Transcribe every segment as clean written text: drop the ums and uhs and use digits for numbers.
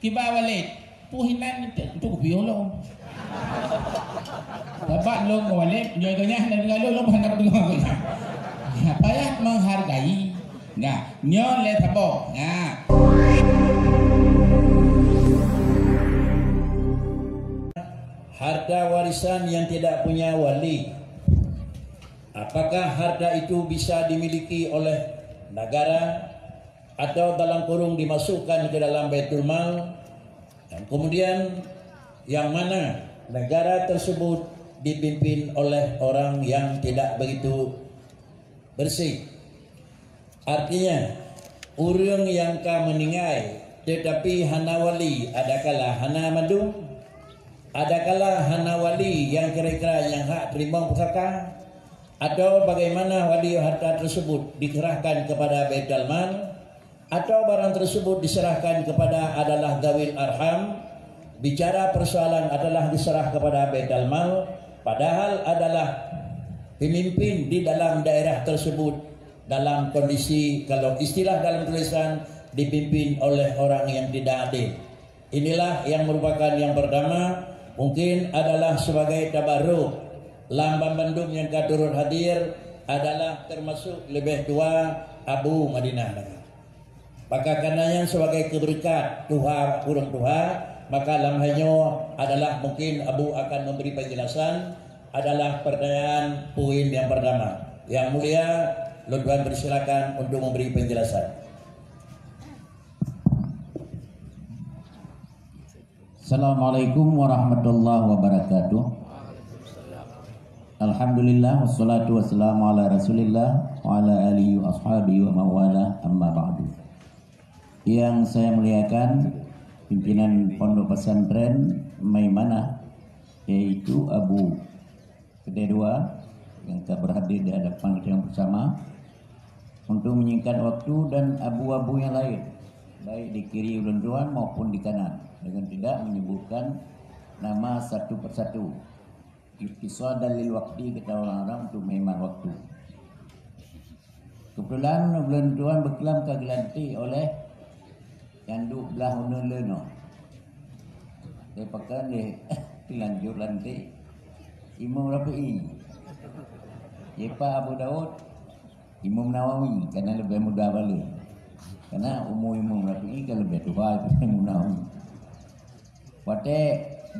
Kiba Walid puhinan itu biolong. Dapat lo Walid jaganya dengan lo hendak dengar ko. Payah menghargai. Nah, nyo le thabo. Nah. Harta warisan yang tidak punya wali, apakah harta itu bisa dimiliki oleh negara atau dalam kurung dimasukkan ke dalam Baitul Mal, dan kemudian yang mana negara tersebut dipimpin oleh orang yang tidak begitu bersih. Artinya urang yang ka meningai tetapi hana wali, adakala hana madu, adakala hana wali yang kira-kira yang hak terima pusaka, atau bagaimana wali harta tersebut dikerahkan kepada Baitul Mal, atau barang tersebut diserahkan kepada adalah Zawil Arham. Bicara persoalan adalah diserah kepada Baitul Mal, padahal adalah pemimpin di dalam daerah tersebut dalam kondisi, kalau istilah dalam tulisan, dipimpin oleh orang yang tidak adil. Inilah yang merupakan yang pertama, mungkin adalah sebagai tabarruk. Lambang Bandung yang turut hadir adalah termasuk lebih tua Abu Madinah. Maka karenanya sebagai keberkat Tuhan kurang Tuhan, maka lamhanyo adalah mungkin Abu akan memberi penjelasan adalah pertanyaan poin yang pertama. Yang mulia, Tuan persilakan untuk memberi penjelasan. Assalamualaikum warahmatullahi wabarakatuh. Alhamdulillah wassalatu wassalamu ala Rasulillah wa ala alihi wa ashabihi wa mawala, amma ba'du. Yang saya muliakan pimpinan Pondok Pesantren Maimanah, yaitu Abu Kedua yang telah berhadir di hadapan kita yang bersama untuk menyingkat waktu, dan abu-abu yang lain baik di kiri ulun maupun di kanan, dengan tidak menyebutkan nama satu persatu. Iktisadan lil waktu, kata orang-orang, untuk menghemat waktu. Kebetulan ulun tuan berkelam kagelanti oleh yang duk belah unun leno. Saya pakai di lanjut lanti Imam Rafi'i, Yepa Abu Daud, Imam Nawawi, karena lebih muda balik. Karena umur Imam Rafi'i kan lebih tua daripada Imam Nawawi. Pada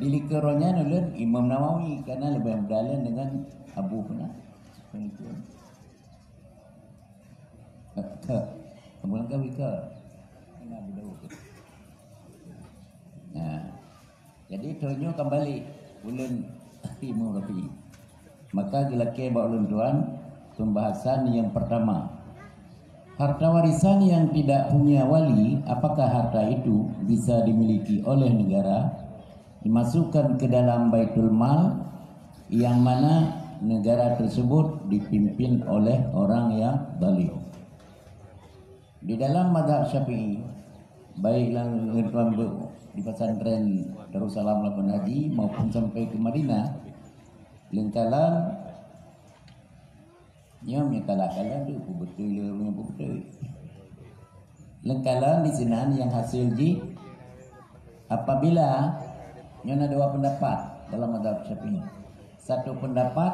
dilikeronya nulun Imam Nawawi karena lebih muda dengan Abu pernah. Kemudian kau ke Abu Daud. Nah, jadi tonyo kembali ulun Imam Rafi'i. Maka gelake ba ulun tuan pembahasan yang pertama. Harta warisan yang tidak punya wali, apakah harta itu bisa dimiliki oleh negara, dimasukkan ke dalam Baitul Mal, yang mana negara tersebut dipimpin oleh orang yang zalim. Di dalam mazhab Syafi'i, baik tuan di pesantren Darussalam Labuan Haji maupun sampai ke Madinah, lengkalan nyom yang kalah-kalah tu betul punya betul. Lengkalan di sini yang hasil ji apabila nyon ada dua pendapat dalam mazhab Syafi'i. Satu pendapat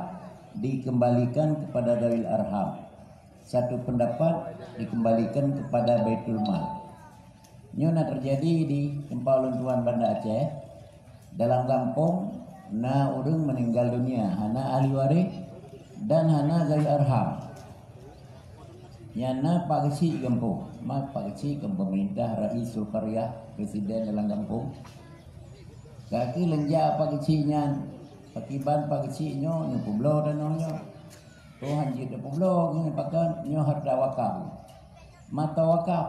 dikembalikan kepada Zawil Arham, satu pendapat dikembalikan kepada Baitul Mal. Nyona terjadi di tempat Tuan Banda Aceh, dalam kampung na urang meninggal dunia, hana ahli waris dan hana Zawil Arham. Nyana Pak Kecik kampung, Pak Kecik pemerintah Raisul Qaryah, presiden dalam kampung. Kaki lenjak Pak Keciknya, pakiban Pak Keciknya nyo publo dan nyo. Tuhan jita publo nyo pakan nyo harta wakaf. Mata wakaf.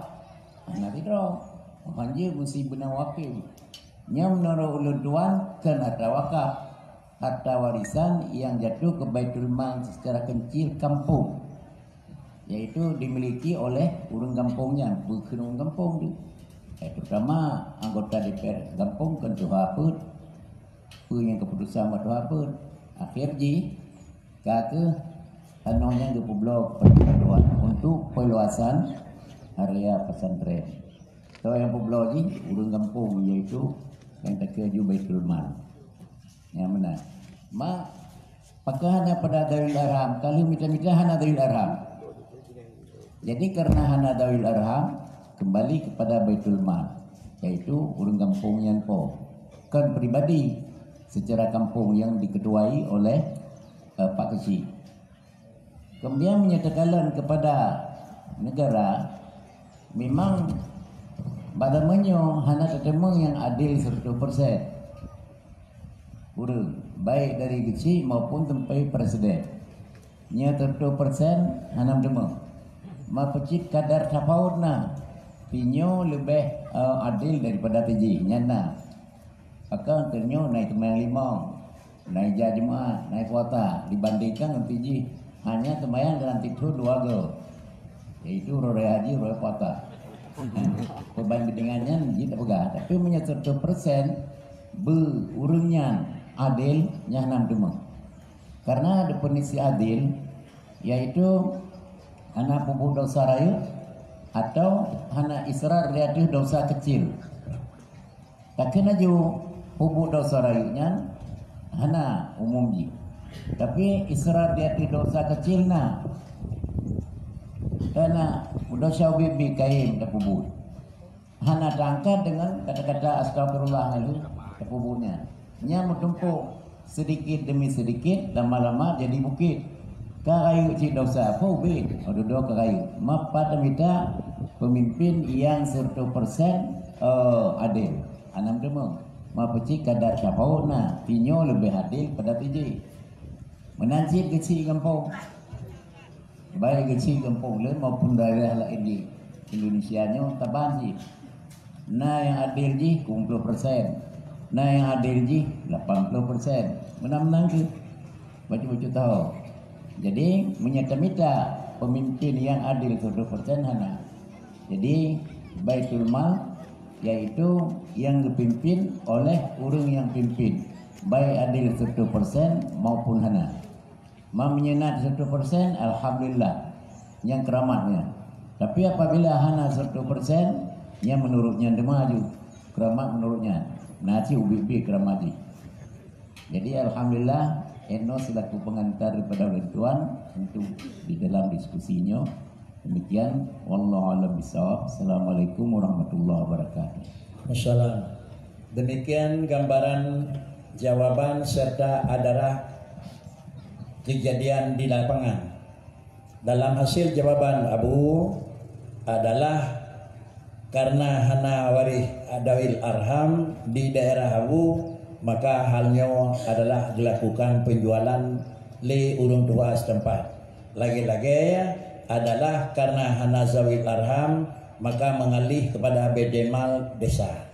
Ana tidro. Manje mesti benar wakil. Nyam noro ulun tuan kan harta wakaf, harta warisan yang jatuh ke Baitul Mal secara kecil kampung, yaitu dimiliki oleh urang kampungnya, bukan kampung tu. Terutama anggota DPR kampung kan tu haput, punya keputusan matu haput. Akhir ji, kake anonya ke pulau pertuan untuk peluasan area pesantren. So yang Pueblo ni urang kampung iaitu yang terkeju Baitul Mal. Yang mana? Mak pakahana pada Dawil Arham, kalau mita-mita hana Dawil Arham. Jadi karena hana Dawil Arham kembali kepada Baitul Mal, yaitu urang kampung yang po. Kan pribadi secara kampung yang diketuai oleh Pak Kecil. Kemudian menyatakan kepada negara memang bagaimana hana ketemu yang adil 100%. Urang baik dari kecil maupun sampai presiden. Nya 100% hana ketemu. Ma pecik kadar tapautna pinyo lebih adil daripada TJ nyana. Maka tenyo naik temayang limau, naik jemaah, naik kuota dibandingkan dengan TJ hanya temayang dalam titu 2 go. Yaitu rore haji, rore kuota. Perbandingannya tidak pegah, tapi punya 100% berurungnya adil yang enam demo. Karena definisi adil yaitu hana pupu dosa rayu atau hana israr relatif dosa kecil. Tak kena ju pupu dosa rayunya hana umum ji. Tapi israr relatif dosa kecil na karena dosa bibi kain terpubut. Hana terangkat dengan kata-kata astagfirullah lalu terpubutnya. Nya menumpuk sedikit demi sedikit, lama-lama jadi bukit. Karayu cik dosa, pobit, ododo karayu. Pada minta pemimpin yang 100% adil. Anam demo. Mapecik kadar syafauna, pinyo lebih adil pada TJ. Menancit kecil kampung. Baik kecil kampung lain maupun daerah lain di Indonesia nya taban ji. Nah yang adil ji 60%. Nah yang adil ji 80%. Menang-menang ke? Baca-baca tahu. Jadi menyata-mita pemimpin yang adil 100% hana. Jadi Baitul Mal yaitu yang dipimpin oleh orang yang pimpin. Baik adil 100% maupun hana. Menyenat 100% alhamdulillah yang keramatnya. Tapi apabila hana 100% yang menurutnya demaju keramat menurutnya nasi ubi keramat. Jadi alhamdulillah Eno selaku pengantar daripada Tuan untuk di dalam diskusinya. Demikian wallahu a'lam bishawab. Assalamualaikum warahmatullahi wabarakatuh. Wassalam. Demikian gambaran jawaban serta adalah kejadian di lapangan. Dalam hasil jawaban Abu adalah karena hana warih Dawil Arham di daerah Abu, maka halnya adalah dilakukan penjualan li urung tua setempat. Lagi-lagi adalah karena hana Zawil Arham, maka mengalih kepada bedemal desa.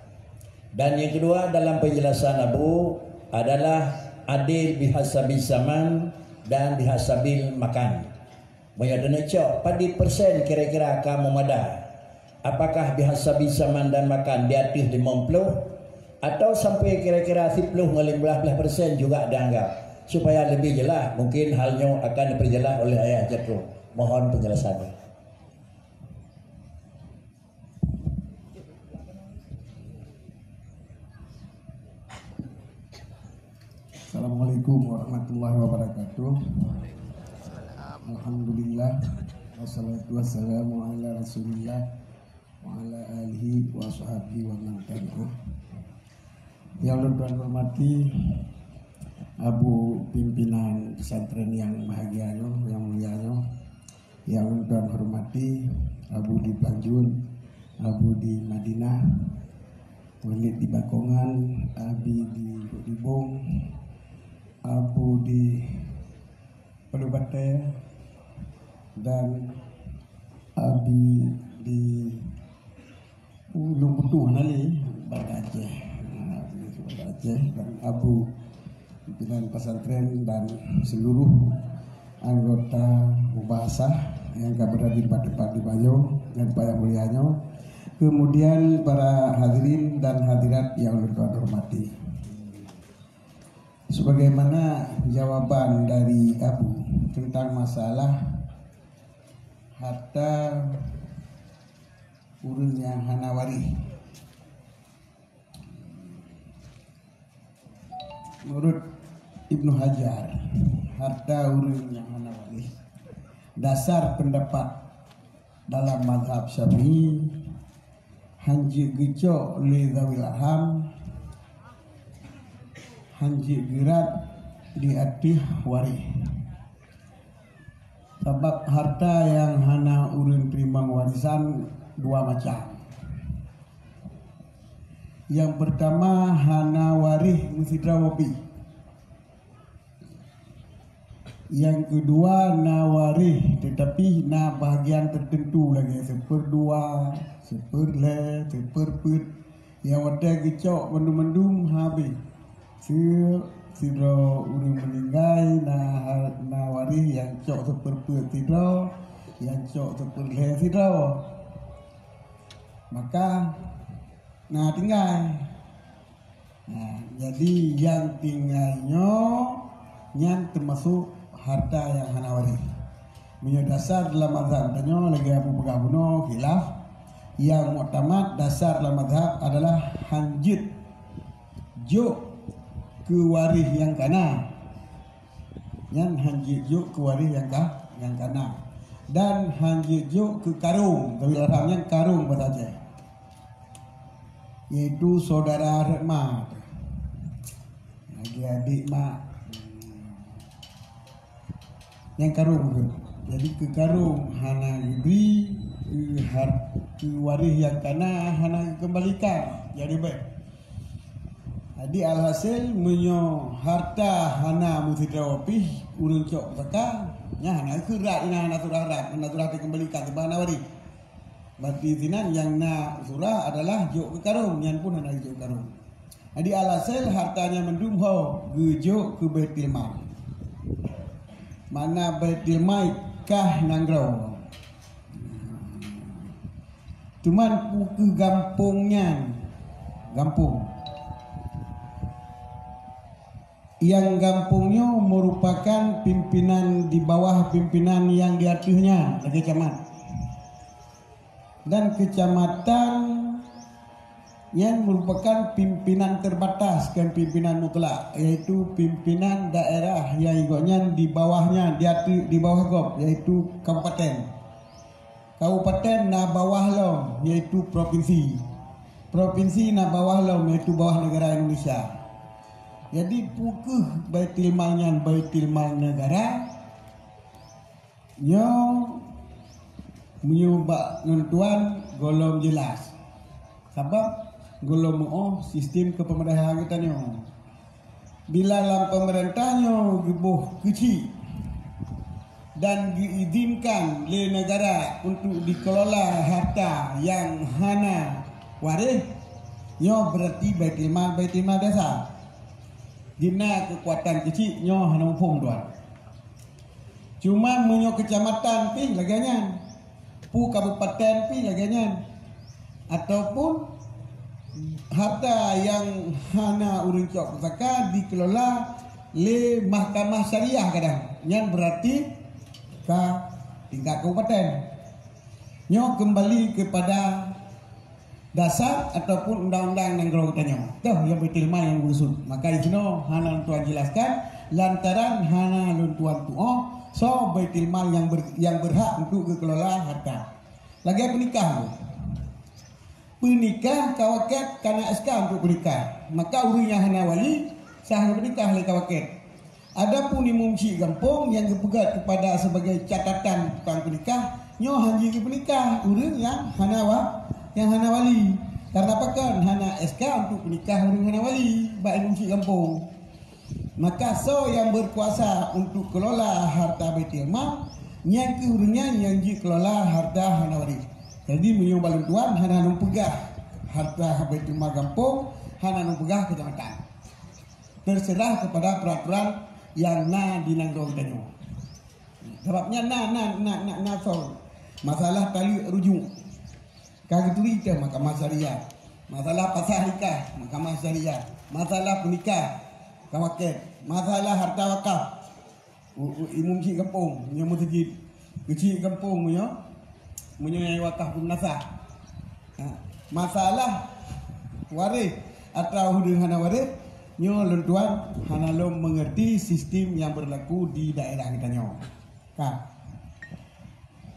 Dan yang kedua dalam penjelasan Abu adalah adil bihasabi zaman dan bihasabil makan. Menyadana cok padi persen kira-kira kamu mada. Apakah bihasabi zaman dan makan di atas 50 atau sampai kira-kira 10-15% juga dianggap. Supaya lebih jelas mungkin halnya akan diperjelas oleh ayah Jatro. Mohon penjelasannya. Assalamualaikum warahmatullahi wabarakatuh. Alhamdulillah wassalatu wassalamu ala rasulillah wa ala alihi wa sahbihi wa man tabi'ah. Yang Tuhan hormati Abu pimpinan pesantren yang bahagia, yang mulia, yang Tuhan hormati Abu di Banjul, Abu di Madinah, Walid di Bakongan, Abi di Bodibong, Abu di Pelubate, dan Abi di Lumputu Nali Banda Aceh, dan Abu pimpinan pesantren dan seluruh anggota mubahasah yang berada di tempat di Bayo dan para mulianya, kemudian para hadirin dan hadirat yang Tuhan hormati. Sebagaimana jawaban dari Abu tentang masalah harta urang yang hana waris. Menurut Ibnu Hajar, harta urang yang hana waris dasar pendapat dalam mazhab Syafi'i hanji geco li zawil aham, hanji gerat di atih waris. Sebab harta yang hana urang terima warisan dua macam. Yang pertama hana waris musidra wapi. Yang kedua na waris tetapi na bahagian tertentu lagi, seperdua, seperle, seperput. Yang ada gecok mendum-mendum habis. Sidro urang meninggal na waris yang cok seperput sidro, yang cok seperle sidro. Maka nah tinggal. Nah, jadi yang tinggalnya yang termasuk harta yang hana waris. Menurut dasar dalam mazhab tanya lagi Abu Bakar Buno khilaf. Yang muktamad dasar dalam mazhab adalah hanjit juk ke waris yang kana. Yang hanjit juk ke waris yang kana. Dan hanjit juk ke karung, tapi dalamnya karung saja. Yaitu saudara mak. Lagi adik mak. Yang karung tu. Jadi ke karung hana diberi, ke waris yang kana hana kembalikan. Jadi baik. Jadi alhasil menyo harta hana musidra wapih urang cok saka nya hana kerat ina hana surah dikembalikan ke hana waris. Berarti sinan yang na surah adalah juk ke karung, yang pun hana juk ke karung. Jadi alhasil hartanya mendum ho gejuk ke Baitul Mal. Mana Baitul Mal kah nanggrau. Cuman ke gampungnya, gampung. Yang gampungnya merupakan pimpinan di bawah pimpinan yang di atasnya, lagi camat. Dan kecamatan yang merupakan pimpinan terbatas dan pimpinan mutlak, yaitu pimpinan daerah yang ikutnya di bawahnya, di bawah GOP, yaitu kabupaten. Kabupaten na bawah lom, yaitu provinsi. Provinsi na bawah lom, yaitu bawah negara Indonesia. Jadi pukuh Baitul Malnya Baitul Mal negara, nyo menyubak nentuan golong jelas. Sebab golong sistem kepemerintahan kita nyo. Bila dalam pemerintahnya gebuh kecil dan diizinkan oleh negara untuk dikelola harta yang hana waris, nyo berarti Baitul Mal desa. Dina kekuatan kecil nyo hana umpung tuan. Cuma menyo kecamatan pi laganya, pu kabupaten pi laganya, ataupun harta yang hana urang cok pusaka dikelola le mahkamah syariah kadang, yang berarti ke tingkat kabupaten. Nyo kembali kepada dasar ataupun undang-undang yang kalau kita nyo. Tuh yang Baitul Mal yang berusut. Maka isno hana tuan jelaskan lantaran hana tuan tuo so Baitul Mal yang berhak untuk dikelola harta. Lagi penikah. Penikah kawaket karena SK untuk penikah. Maka urinya hana wali sah penikah oleh kawaket. Adapun imumsi gampung yang dipegat kepada sebagai catatan tukang penikah, nyo hanji ke penikah urang yang hana wali. Karena apa kan hana SK untuk penikah urang hana wali, ba imumsi gampung. Maka so yang berkuasa untuk kelola harta Baitul Mal yang ke urangnya yang dikelola harta hana wali. Jadi menyumbang tuan hana numpegah harta Baitul Mal gampung, hana numpegah kecamatan. Terserah kepada peraturan yang na dinangdong tadi. Sebabnya na so masalah tali rujuk. Kaki itu mahkamah syariah. Masalah pasal nikah, mahkamah syariah. Masalah penikah, kawaket. Masalah harta wakaf. Imum si kampung, punya masjid. Kecil kampung punya. Menyai wakaf pun nasah. Masalah waris atau hudung hana waris nyo lentuan hana lo mengerti sistem yang berlaku di daerah kita nyo.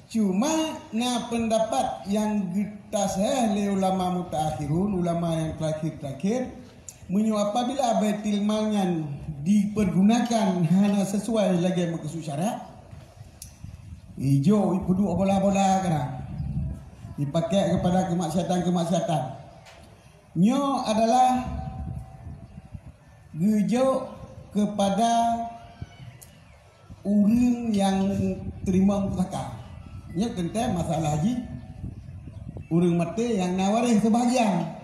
Cuma na pendapat yang kita le ulama mutaakhirun, ulama yang terakhir menyo apabila baitul malnya dipergunakan hana sesuai lagi maksud syarat hijau kudu bola-bola kana dipakai kepada kemaksiatan nyo adalah hijau kepada orang yang terima zakat. Nya tentang masalah haji orang mati yang nawaris sebahagian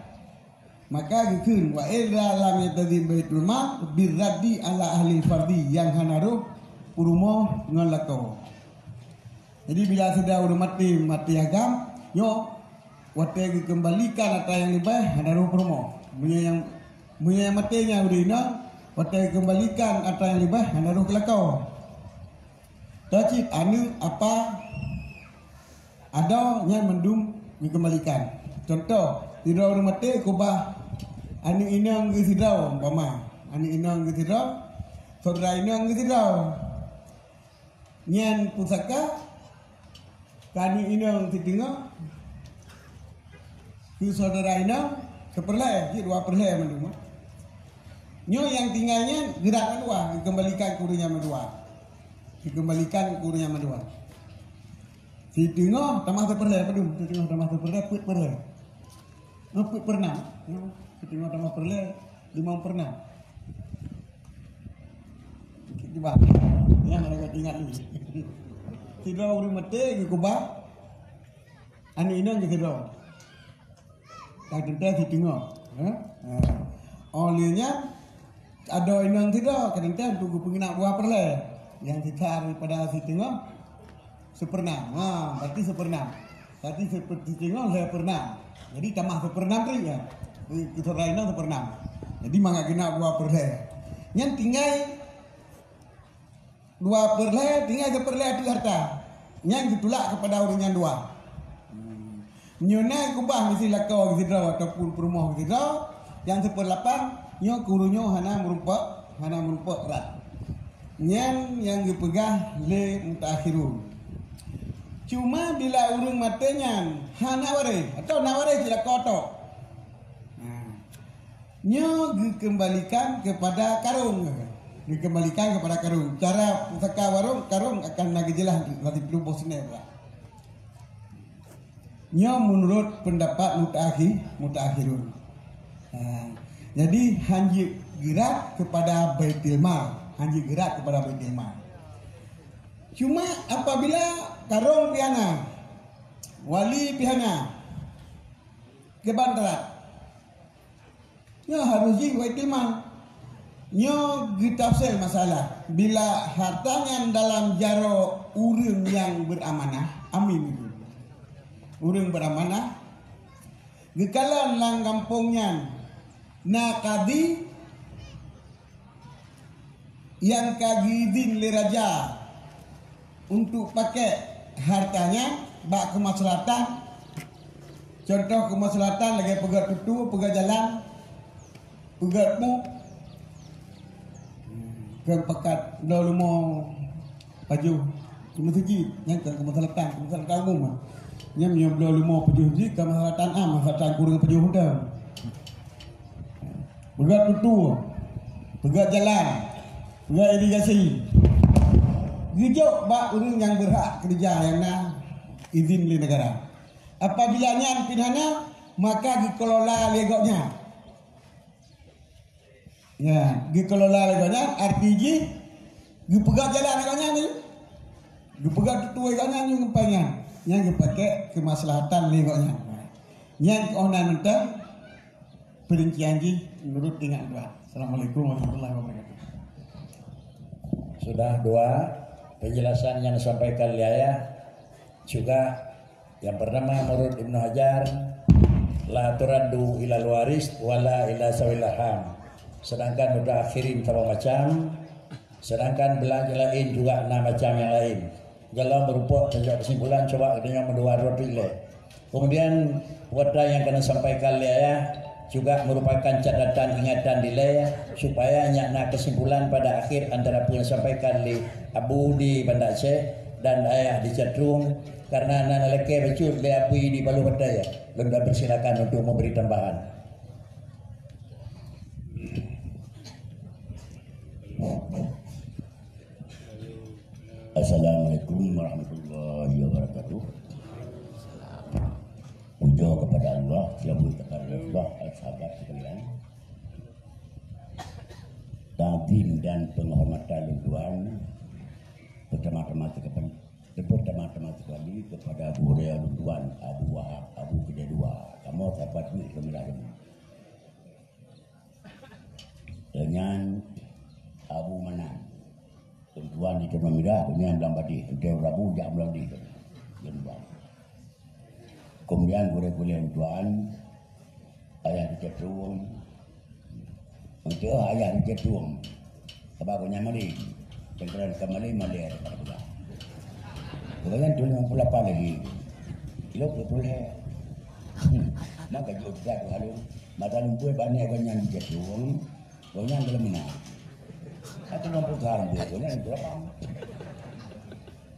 maka gikeun wa illa lam yatadhi baitul mal birraddi ala ahli fardi yang hanaruh urumo ngalako. Jadi bila sudah orang mati agam nyo wate dikembalikan atau yang lebih hanaruh urumo punya yang matinya urina wate dikembalikan atau yang lebih hanaruh kelakau. Tapi anu apa ada yang mendung dikembalikan. Contoh, tidak orang mati kubah anu inang ke sidau umpama. Anu inang ke sidau, saudara inang ke sidau. Nyan pusaka kani inang tidinga ke saudara inang seperlai, dua perlai mendung. Nyo yang tinggalnya gerak kedua dikembalikan kurunya kedua. Dikembalikan kurunya kedua. Si tengok tamah terperlai pedum, si tengok tamah terperlai put perlai. Put pernah. Si tengok tamah perlai 5 pernah. Coba. Yang mereka ingat ni. Tidak orang mati ke kubah. Anu inang ke tidak. Tak tentu si tengok. Olehnya ada inang tidak, kadang-kadang tunggu penginak buah perlai. Yang kita daripada si tengok sepernam, berarti sepernam. Berarti seperti tengok saya pernah. Jadi tambah sepernam tu ya. Kita lainnya sepernam. Jadi mangga kena 2 perlai. Yang tinggal 2 perlai, tinggal seperlai itu harta. Yang ditolak kepada orang yang 2. Nyona kubah mesti lakau gitu ataupun perumah gitu. Yang 1/8 nyo kurunyo hana merupak rat. Yang dipegang le mutaakhirun. Cuma bila urung matenya hana waris atau nawaris tidak kotor. Nyo dikembalikan kepada karung. Dikembalikan kepada karung. Cara pusaka karung akan lagi jelas nanti perlu bosnya pula. Nyo menurut pendapat mutaakhirun. Jadi hanji gerak kepada baitul mal, Cuma apabila karung pihana, wali pihana, kebantaran, nyo harus baitul mal. Nyo ditafsir masalah bila hartanya dalam jaro urang yang beramanah, amin itu. Urang beramanah, gekalan lang kampungnya na kadi yang kagidin le raja untuk pakai hartanya bak kemaslahatan. Contoh kemaslahatan lagi pegat tutu, pegat jalan, pegatmu ke pekat dulu mau paju cuma suci yang ke kemaslahatan umum. Yang yang dulu mau paju suci kemaslahatan maslahatan kurang paju dah. Pegat tutu, pegat jalan, pegat irigasi. Gijok bak orang yang berhak kerja yang nak izin di negara. Apabila nyan pidana maka dikelola legoknya. Ya, dikelola legoknya artinya dipegat jalan legoknya ni. Dipegat tutu legoknya ni ngempanya. Yang dipakai kemaslahatan legoknya. Yang onan mentang perincian ji menurut dengan doa. Assalamualaikum warahmatullahi wabarakatuh. Sudah 2 penjelasan yang disampaikan Liaya juga yang pertama menurut Ibnu Hajar la turaddu ilal waris wala ila sawil arham, sedangkan mutaakhirin sama macam, sedangkan belanja lain juga 6 macam yang lain. Kalau berupa kesimpulan coba dengan mendua pilih Kemudian wadah yang kena sampaikan saya juga merupakan catatan ingatan di laya supaya nyakna kesimpulan pada akhir antara pun sampaikan di Abu di Banda Aceh dan ayah di Catrung karena nana leke becut le apui di Balu Badaya. Lalu persilakan untuk memberi tambahan. Assalamualaikum warahmatullahi wabarakatuh. Puja kepada Allah, selamat kepada Allah, sahabat sekalian. Takdim dan penghormatan Tuhan pertama-tama sekali kepada Abu Hurairah Tuan, Abu Wahab, Abu Kedua, kamu sahabat ini kemudian dengan Abu Manan. Tuan itu memira, kemudian bilang badi, dia Rabu jam bilang di Tuan. Kemudian kuliah Tuan, ayah di Catrung, untuk ayah di Catrung, sebab aku nyamari, cengkeran kembali malir pada pula. Kemudian tulis pula apa lagi, ilok tulis, maka juga tu halu, mata lumpur banyak banyak di Catrung, banyak dalam mana. Atau nampak sekarang dia, kemudian berapa?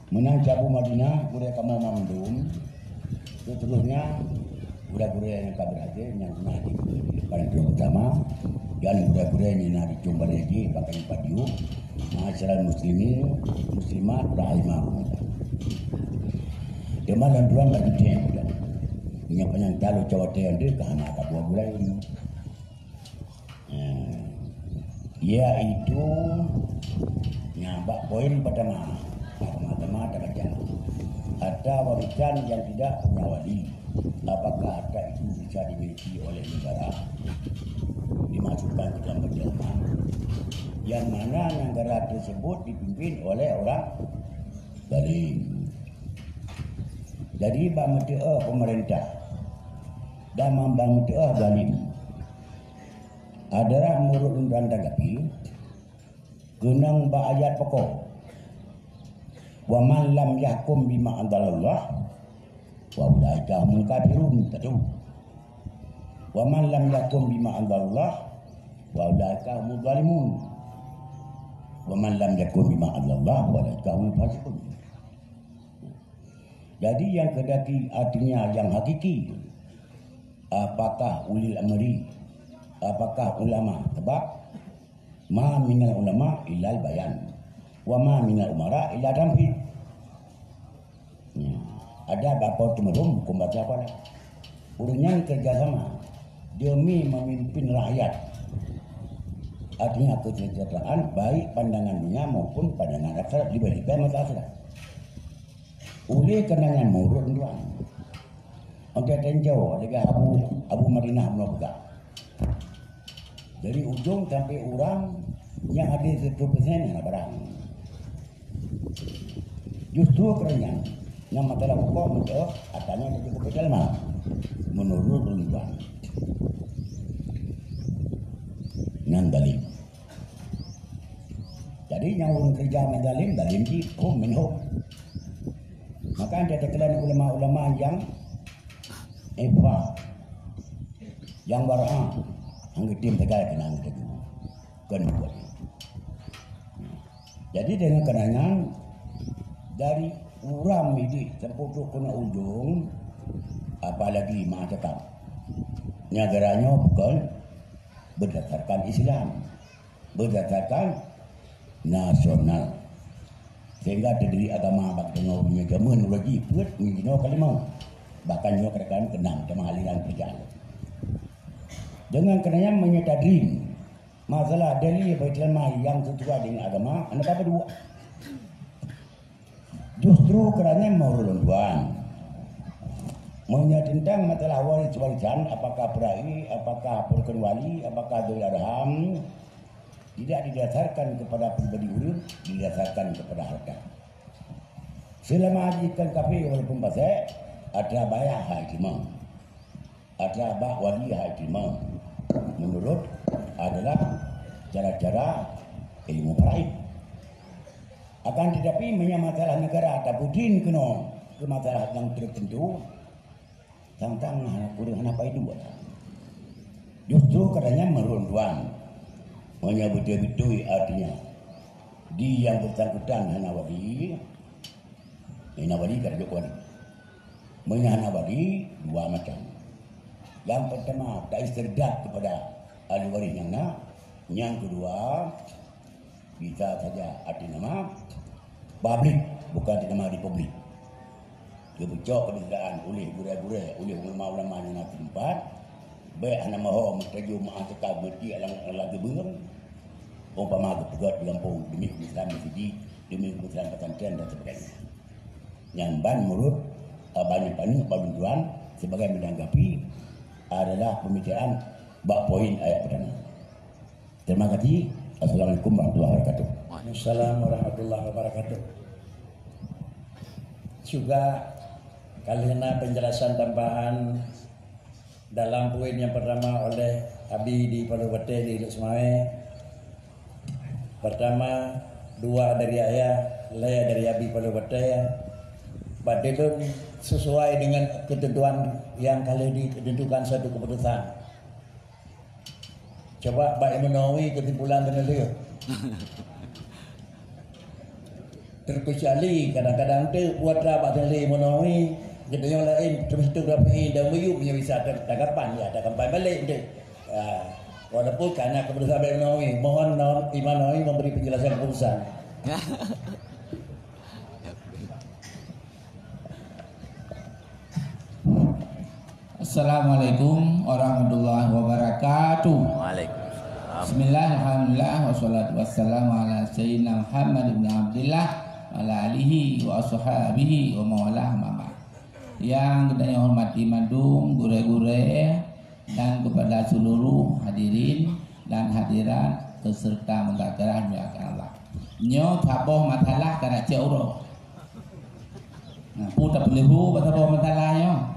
Menang Jabu Madinah, kuliah kamu mandum. Seterusnya budak-budak yang kabar aja yang kena di paling pertama dan budak-budak yang di Jombang lagi pakai padiu masyarakat muslimat rahimah kemarin dua lagi dia punya panjang talu cawat dia ke anak dua bulan ini yaitu nyabak poin pertama ada baca ada warisan yang tidak punya wali, apakah harta itu bisa dimiliki oleh negara, dimasukkan ke dalam penjelasan, yang mana negara tersebut dipimpin oleh orang zalim. Jadi bangsa pemerintah dan bangsa zalim adalah menurut undang tanggapi kenang ayat pokok. Wa man lam yahkum bima anzalallah wa ulaika humul kafirun tadu. Wa man lam yahkum bima anzalallah wa ulaika humul zalimun. Wa man lam yahkum bima anzalallah wa ulaika humul fasiqun. Jadi yang kedati artinya yang hakiki, apakah ulil amri, apakah ulama, sebab ma minal ulama illal bayan wa ma minal umara illa tamhid. Ada bapa temerung hukum baca apa lah. Urusnya kerjasama demi memimpin rakyat. Artinya kesejahteraan baik pandangan dunia maupun pandangan akhirat diberikan masa akhirat. Oleh kenangan murut tuan. Okey tenjau dengan Abu Madinah Menobuka. Dari ujung sampai orang yang ada 1% yang barang. Justru kerana yang masalah hukum itu katanya ada cukup dalam menurut tuan nan dalim. Jadi yang orang kerja mendalim dalim di hukum minhum. Maka ada terkenal ulama-ulama yang yang warah yang tim tegak kenang itu kan buat. Jadi dengan kenangan dari uram ini terputus kena ujung, apalagi mengatakan negaranya bukan berdasarkan Islam, berdasarkan nasional, sehingga terdiri agama baktengo punya agama nulaji buat menjino kalimau bahkan juga kerajaan kenang sama aliran kerjaan dengan kenanya menyadari masalah dari Baitul Mal yang sesuai dengan agama anda apa dua. Justru kerana maulun tuan tentang masalah warisan, apakah perahi, apakah perken wali, apakah dul arham, tidak didasarkan kepada pribadi urut, didasarkan kepada harta. Selama ajikan kafe walaupun pasal ada bayar hakimah, ada bah wali hakimah, menurut adalah cara-cara ilmu faraid. Akan tetapi masalah negara tak budin kena ke masalah yang tertentu tentang kurang apa itu. Justru katanya merunduan, menyebut betul artinya di yang bersangkutan Hanawadi kerja kuat. Hanawadi dua macam. Yang pertama tak istiadat kepada ahli waris yang kedua bisa saja arti nama publik, bukan arti nama di publik. Dia bocor kebenaran oleh gure-gure, oleh ulama-ulama yang nak tempat. Baik nama ho mutajo maah cakap berti alang lagi beung. Umpama ke pegat di kampung demi Islam masjid, demi Islam pesantren dan sebagainya. Yang ban menurut banyak panduan sebagai menanggapi adalah pembicaraan bab poin ayat pertama. Terima kasih. Assalamualaikum warahmatullahi wabarakatuh. Waalaikumsalam warahmatullahi wabarakatuh. Juga karena penjelasan tambahan dalam poin yang pertama oleh Abi di Palubate di Iluk Semawe. Pertama, dua dari ayah, laya dari Abi Palubate. Badilun sesuai dengan ketentuan yang kali ditentukan satu keputusan. Coba Pak Imam Nawawi kesimpulan dulu. Terkecuali kadang-kadang tu buat rapat dari Imam Nawawi, kita yang lain terus itu berapa ini dan meyuk punya bisa tanggapan ya, tanggapan balik tu. Walaupun karena keputusan Pak Imam Nawawi, mohon Imam Nawawi memberi penjelasan keputusan. Assalamualaikum warahmatullahi wabarakatuh. Waalaikumsalam. Bismillahirrahmanirrahim. Wassalatu wassalamu ala sayyidina Muhammad ibn Abdillah ala alihi wa ashabihi wa mawalah mama. Yang kita hormati madum, gure-gure dan kepada seluruh hadirin dan hadirat peserta mudzakarah muliakan Allah. Nyo taboh matalah kana ceuro. Nah, putar pelehu taboh matalahnya.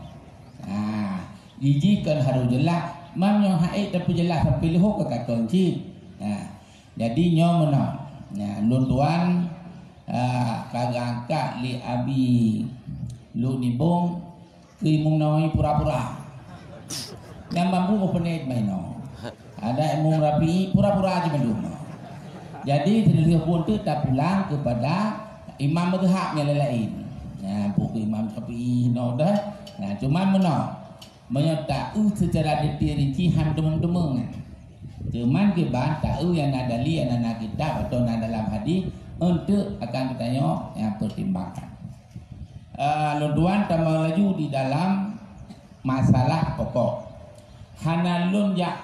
Dijikan harus jelas mam yang haid tapi jelas sampai leho ke kunci. Jadi nyo menang. Lun tuan kagak angkat li abi lu nibong kimung noi pura-pura. Yang mampu ko penet maino. Ada emung rapi pura-pura aja mendung. Jadi terlihat pun tu tak pulang kepada imam mazhab yang lain. Buku imam Syafi'i no dah. Cuma menang menyatakan secara rinci ham demung-demung. Cuman ke bahan tahu yang ada li yang ada kitab atau ada dalam hadis untuk akan kita yang pertimbangkan. Luduan tambah laju di dalam masalah pokok. Hanalun ya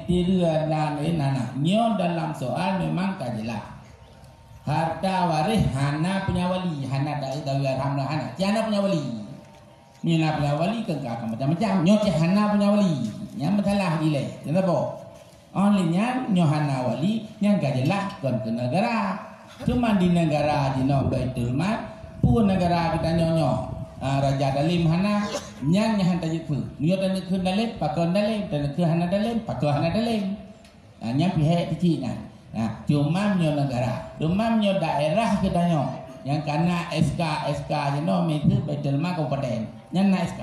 tiru dan nana nyo dalam soal memang tak jelas. Harta waris hana punya wali, hana tak tahu ramlah hana. Tiada punya wali. Nyonya punya wali kengkak macam-macam. Nyonya hana punya wali. Yang masalah ile. Kenapa? Onlynya nyohana wali yang gak jelas kon ke negara. Cuma di negara jino Baitul Mal pun negara kita nyonyo. Raja Dalim hana nyang nyahan tajiku. Nyo dan ke dalim pakon dalim dan ke hana dalim pakon hana dalim. Nyang pihak kecil nah. Cuma nyo negara. Cuma nyo daerah kita nyo. Yang karena SK jino itu Baitul Mal kabupaten. Yang na SK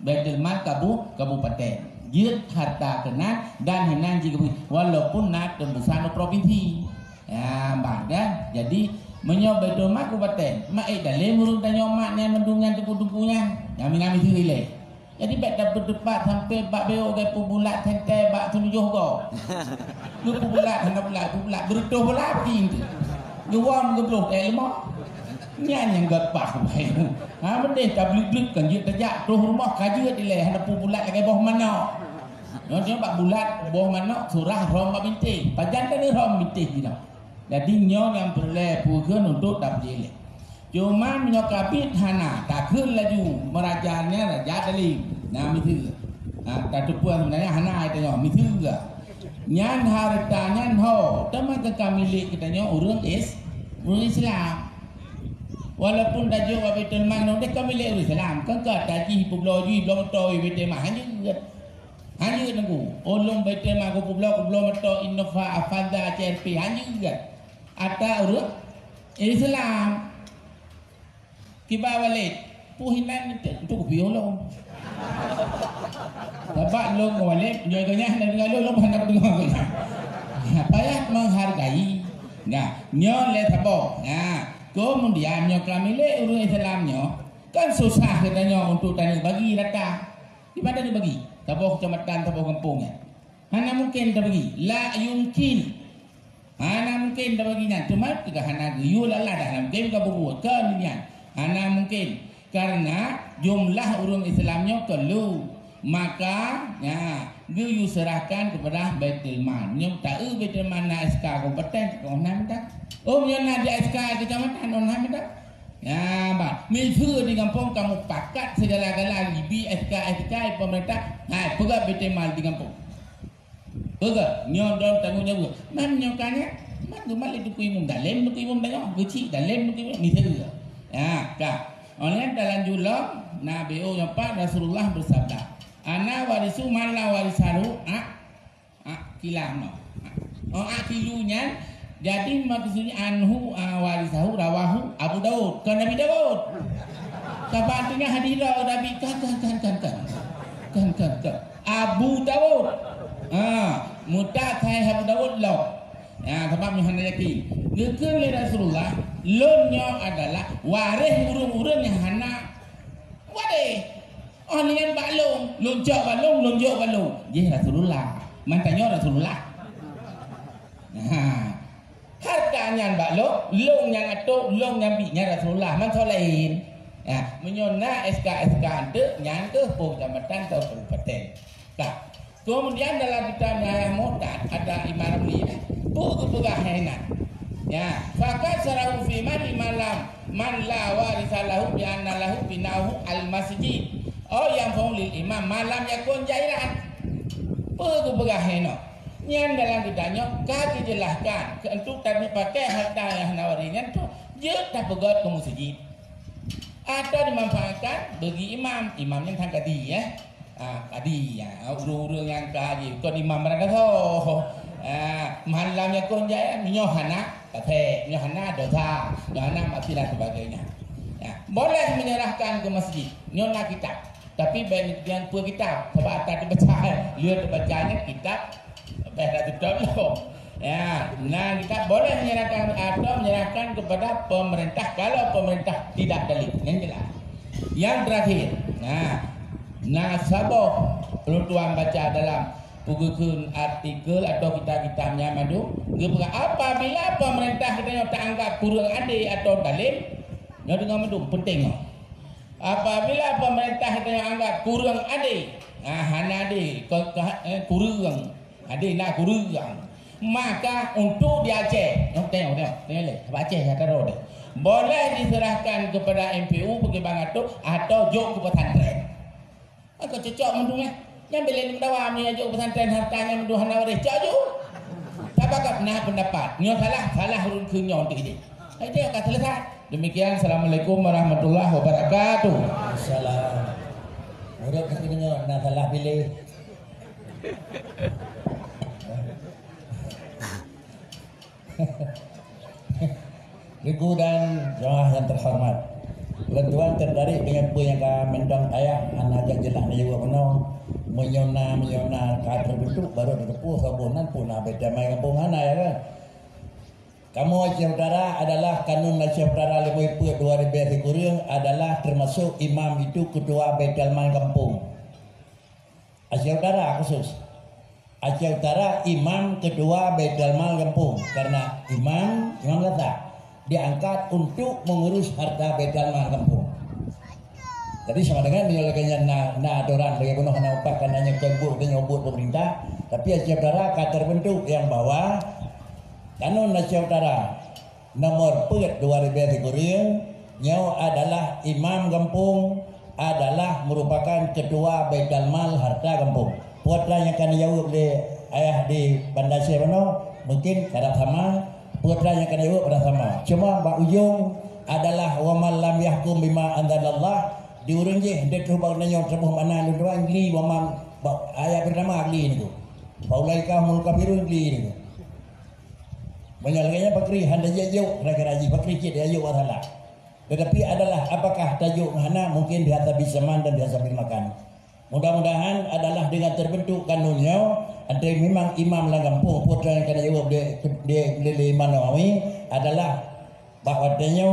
Baitul Mal kabupaten jid harta kena dan hinan jika walaupun nak tembusano provinsi ya badan jadi menyob Baitul Mal kabupaten mak dalam urung tanya maknya mendungan tuku-tukunya yang minami sirile jadi bak dapat depat sampai bak beo ke pubulat tente bak tunjuh go lu pubulat berutuh bulat gitu jual gebluh lemah nyan yang gapah bae. Mendeh tablik-blik kan je tajak tu rumah kaji dileh hana pu bulat lagi boh mana. Nyo bak bulat boh mana surah rom binti. Pajan tadi rom binti gitu. Jadi nyo yang perle pukeun untuk tablik. Cuma nyo kabit hana tak keun laju merajaannya raja Dalim. Nah itu. Tak tupuan sebenarnya hana itu nyo mitu juga. Nyan hartanya ho, teman milik kita nyo urang Islam. Walaupun dah jauh Baitul Mal nong dekat milik Islam, kan kata ji pulau ji belum tahu Baitul Mal hanya nunggu. Olong Baitul Mal ko pulau meto Innova Afanda CRP hanya juga. Ata urut Islam. Kiba balik puhinan itu ko biolong. Dapat long balik, jodohnya dengan long hendak dengar aku. Payah menghargai. Nah, nyo le tabo. Nah, kemudian nyo kamile urang Islamnya kan susah katanya untuk tanya bagi data. Di mana dia bagi? Tabo kecamatan, tabo kampungnya. Hana mungkin dah bagi. La yumkin. Hana mungkin dah baginya. Cuma tiga hana yu la dah mungkin ka buat kan nian. Hana mungkin karena jumlah urang Islamnya perlu. Maka ya dia serahkan kepada Baitul Mal. Nyom tahu Baitul Mal na SK kompeten kau nam tak? Oh nyom di SK kecamatan on nam tak? Ya, bah. Mifur di kampung kamu pakat segala-gala libi SK pemerintah. Hai, pegang Baitul Mal di kampung. Pegang nyom dom tanggung jawab. Man nyom kanya, man gemal itu kuimum dalam tu kuimum dalam, kecil dalam tu kuimum ni tu. Ya, kak. Oleh dalam julung Nabi yang Rasulullah bersabda. Ana warisu mana warisaru kilama. Kilunya jadi maksudnya anhu warisahu rawahu Abu Daud kan Nabi Daud. Apa artinya hadis Nabi kan Abu Daud. Muta kai Abu Daud lo. Ya, sebab Yohanes yakin. Ngekele Rasulullah lonyo adalah waris urung-urung yang hana waris. Oh nian balong, lonjok balong. Ye Rasulullah, mantanya Rasulullah. Nah, hartanya balong, long yang atuk, long yang binya Rasulullah, man lain. Ya, menyona SK ante yang ke kecamatan atau kabupaten. Nah, kemudian dalam kitab Nahya Mu'tad ada Imam Ramli, buku pegahenan. Ya, fakat sarahu fi malam man la warisalahu bi anna lahu binahu al-masjid. Oh yang lil imam malam yakun jairan. Perlu beraheno. Yang dalam kitanya kaki jelaskan untuk tadi pakai harta yang nawarinya tu dia tak pegat ke masjid. Atau dimanfaatkan bagi imam yang tang kadi ya. Kadi ya, urung-urung yang kadi kau imam mereka tu. Malam yakun jairan nyohana kate, nyohana dosa, nyohana masih dan sebagainya. Ya, boleh menyerahkan ke masjid. Nyona kitab. Tapi bagian pua kitab sebab tak dibaca, lihat bacanya kitab dah tutup loh. Ya, nah kita boleh menyerahkan atau menyerahkan kepada pemerintah kalau pemerintah tidak dalil. Yang jelas. Yang terakhir, nah sabok perlu tuan baca dalam buku artikel atau kitab-kitabnya madu. Apabila pemerintah katanya tak anggap kurang adil atau dalil, yang dengan madu pentingnya. Apabila pemerintah yang anggap kurang adil, hana adil, kurang adil nak kurang, maka untuk di Aceh, tengok, Aceh kata roda, boleh diserahkan kepada MPU bagi bangatuk atau jok ke pesantren. Aku cocok mendung yang bila ni mendawam ni jok pesantren hartanya mendung hana waris jok. Apakah nah pendapat? Nyo salah urun kunyo untuk ini. Dia akan selesai. Demikian, assalamualaikum warahmatullahi wabarakatuh. Assalam. Urut katanya nak salah pilih. Ibu dan jemaah yang terhormat, tuan tertarik dengan apa yang kami mendang ayah anak ajak jelas ni juga penuh menyona kader bentuk baru ditepuh sabunan pun beda mai kampung hana ya kan. Kamu Aceh Utara adalah kanun Aceh Utara 50 2003 adalah termasuk imam itu ketua Baitul Mal kampung. Aceh Utara khusus. Aceh Utara imam ketua Baitul Mal kampung karena imam kata diangkat untuk mengurus harta Baitul Mal kampung. Jadi sama dengan menyalakannya na adoran bagi penuh na upah kananya kebur penyobot pemerintah, tapi Aceh Utara terbentuk yang bawah Kanun Aceh Utara nomor 2003 nyau adalah imam kampung adalah merupakan ketua Baitul Mal harta kampung. Putra yang akan jawab di ayah di Bandar Serono mungkin kada sama, putra yang akan jawab kada sama. Cuma Pak Ujung adalah waman lam yahkum bima anzalallah diurung je dia tu bang nanya sebuah mana lu doang gli waman ayat pertama gli ni tu. Faulaika mul kafirun gli ni. Menyalahkannya pakri handa jauh raga-raji pakri cik dia jauh salah. Tetapi adalah apakah tajuk hana mungkin di atas bisaman dan biasa makan. Mudah-mudahan adalah dengan terbentuk kanunnya ada memang imam Langampung putra yang kena jawab di Lili Manawi adalah bahawa dia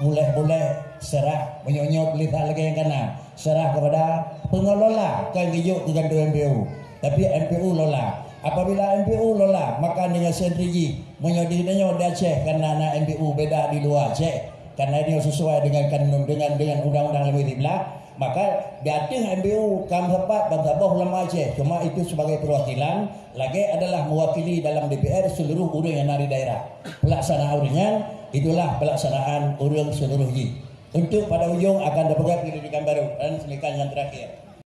mulai serah menyonyot lihat lagi yang kena serah kepada pengelola kan gijuk dengan MPU. Tapi MPU lola. Apabila MPU lola maka dengan strategi menyodinnya dia cek karena anak MPU beda di luar cek karena dia sesuai dengan kanun dengan undang-undang lebih belah. Maka datang MPU kam tepat dan tabah ulama Aceh. Cuma itu sebagai perwakilan, lagi adalah mewakili dalam DPR seluruh orang yang dari daerah. Pelaksanaan urunan itulah pelaksanaan urung seluruhnya. Untuk pada ujung akan dapat pendidikan baru dan semikian yang terakhir.